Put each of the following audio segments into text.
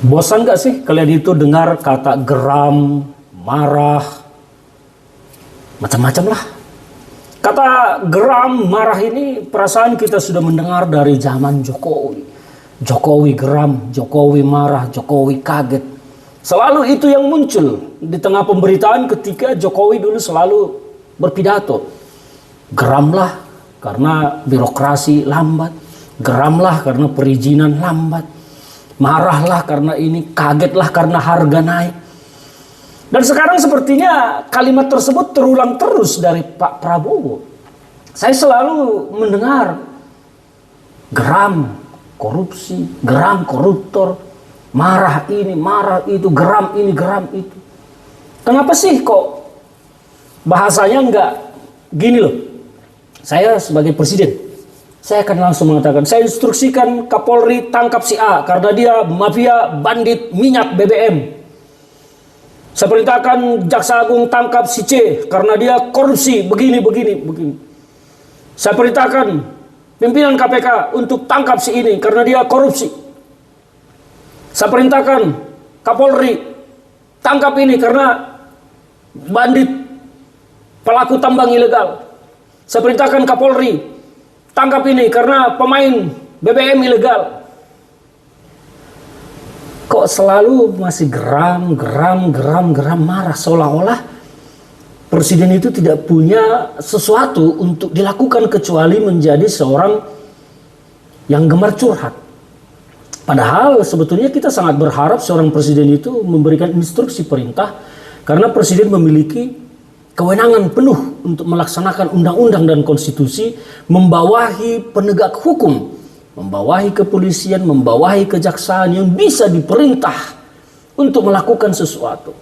Bosan gak sih kalian itu dengar kata geram, marah, macam-macam lah. Kata geram, marah ini perasaan kita sudah mendengar dari zaman Jokowi. Jokowi geram, Jokowi marah, Jokowi kaget. Selalu itu yang muncul di tengah pemberitaan ketika Jokowi dulu selalu berpidato. Geramlah karena birokrasi lambat. Geramlah karena perizinan lambat. Marahlah karena ini, kagetlah karena harga naik. Dan sekarang sepertinya kalimat tersebut terulang terus dari Pak Prabowo. Saya selalu mendengar geram korupsi, geram koruptor, marah ini, marah itu, geram ini, geram itu. Kenapa sih kok bahasanya enggak gini loh? Saya sebagai presiden, saya akan langsung mengatakan, saya instruksikan Kapolri tangkap si A karena dia mafia bandit minyak BBM. Saya perintahkan Jaksa Agung tangkap si C karena dia korupsi begini. Saya perintahkan pimpinan KPK untuk tangkap si ini karena dia korupsi. Saya perintahkan Kapolri tangkap ini karena bandit pelaku tambang ilegal. Saya perintahkan Kapolri tangkap ini karena pemain BBM ilegal. Kok selalu masih geram, marah, seolah-olah presiden itu tidak punya sesuatu untuk dilakukan kecuali menjadi seorang yang gemar curhat. Padahal sebetulnya kita sangat berharap seorang presiden itu memberikan instruksi perintah, karena presiden memiliki kewenangan penuh untuk melaksanakan undang-undang dan konstitusi, membawahi penegak hukum, membawahi kepolisian, membawahi kejaksaan yang bisa diperintah untuk melakukan sesuatu.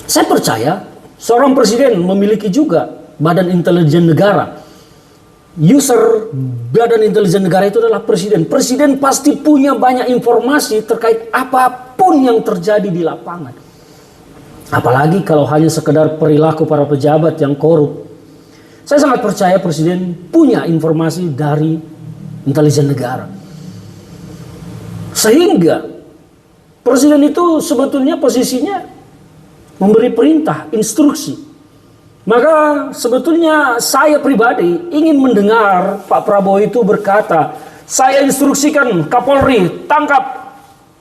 Saya percaya seorang presiden memiliki juga badan intelijen negara. User badan intelijen negara itu adalah presiden. Presiden pasti punya banyak informasi terkait apapun yang terjadi di lapangan. Apalagi kalau hanya sekedar perilaku para pejabat yang korup. Saya sangat percaya presiden punya informasi dari intelijen negara. Sehingga presiden itu sebetulnya posisinya memberi perintah, instruksi. Maka sebetulnya saya pribadi ingin mendengar Pak Prabowo itu berkata, saya instruksikan Kapolri tangkap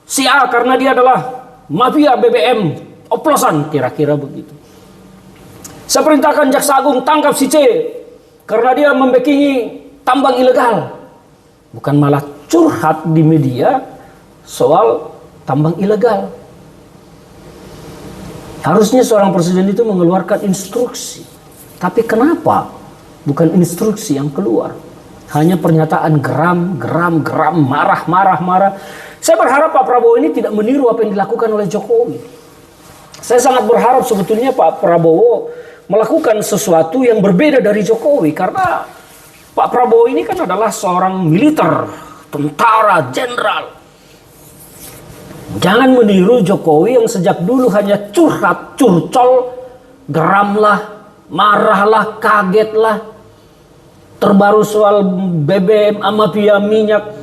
si A karena dia adalah mafia BBM oplosan, kira-kira begitu. Saya perintahkan Jaksa Agung tangkap si C karena dia membackingi tambang ilegal. Bukan malah curhat di media soal tambang ilegal. Harusnya seorang presiden itu mengeluarkan instruksi. Tapi kenapa bukan instruksi yang keluar? Hanya pernyataan geram, marah. Saya berharap Pak Prabowo ini tidak meniru apa yang dilakukan oleh Jokowi. Saya sangat berharap sebetulnya Pak Prabowo melakukan sesuatu yang berbeda dari Jokowi. Karena Pak Prabowo ini kan adalah seorang militer, tentara, jenderal. Jangan meniru Jokowi yang sejak dulu hanya curhat, curcol, geramlah, marahlah, kagetlah. Terbaru soal BBM, mafia minyak.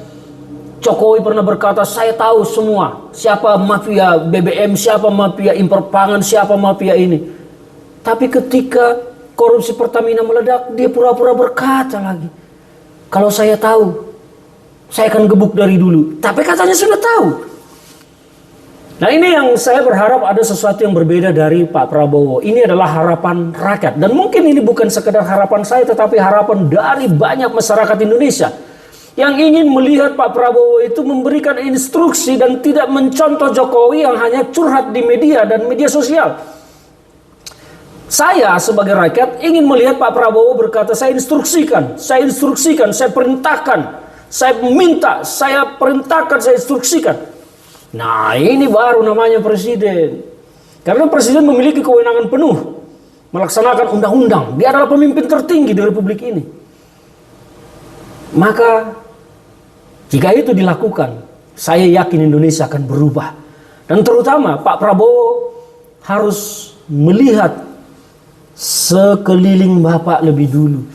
Jokowi pernah berkata, saya tahu semua. Siapa mafia BBM, siapa mafia impor pangan, siapa mafia ini. Tapi ketika korupsi Pertamina meledak, dia pura-pura berkata lagi, kalau saya tahu, saya akan gebuk dari dulu. Tapi katanya sudah tahu. Nah, ini yang saya berharap ada sesuatu yang berbeda dari Pak Prabowo. Ini adalah harapan rakyat. Dan mungkin ini bukan sekedar harapan saya, tetapi harapan dari banyak masyarakat Indonesia yang ingin melihat Pak Prabowo itu memberikan instruksi dan tidak mencontoh Jokowi yang hanya curhat di media dan media sosial. Saya sebagai rakyat ingin melihat Pak Prabowo berkata, saya instruksikan, saya perintahkan, saya minta, saya perintahkan, saya instruksikan. Nah, ini baru namanya presiden. Karena presiden memiliki kewenangan penuh melaksanakan undang-undang. Dia adalah pemimpin tertinggi di republik ini. Maka jika itu dilakukan, saya yakin Indonesia akan berubah. Dan terutama Pak Prabowo harus melihat sekeliling Bapak lebih dulu.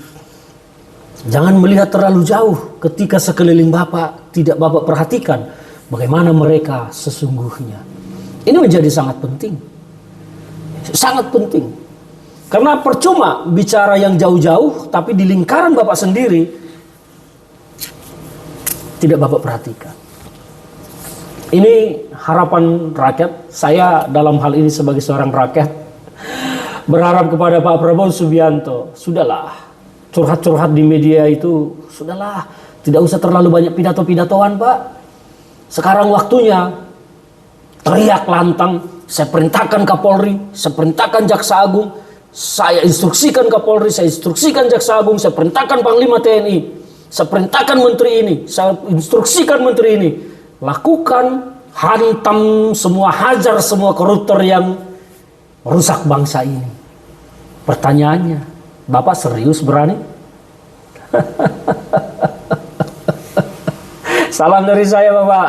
Jangan melihat terlalu jauh ketika sekeliling Bapak tidak Bapak perhatikan. bagaimana mereka sesungguhnya. Ini menjadi sangat penting. Sangat penting. Karena percuma bicara yang jauh-jauh, tapi di lingkaran Bapak sendiri tidak Bapak perhatikan. Ini harapan rakyat. Saya dalam hal ini sebagai seorang rakyat berharap kepada Pak Prabowo Subianto, sudahlah, curhat-curhat di media itu, sudahlah, tidak usah terlalu banyak pidato-pidatoan Pak. Sekarang waktunya teriak lantang, saya perintahkan Kapolri, saya perintahkan Jaksa Agung, saya instruksikan Kapolri, saya instruksikan Jaksa Agung, saya perintahkan Panglima TNI, saya perintahkan Menteri ini, saya instruksikan Menteri ini, lakukan, hantam semua, hajar semua koruptor yang merusak bangsa ini. Pertanyaannya, Bapak serius berani? Salam dari saya, Bapak.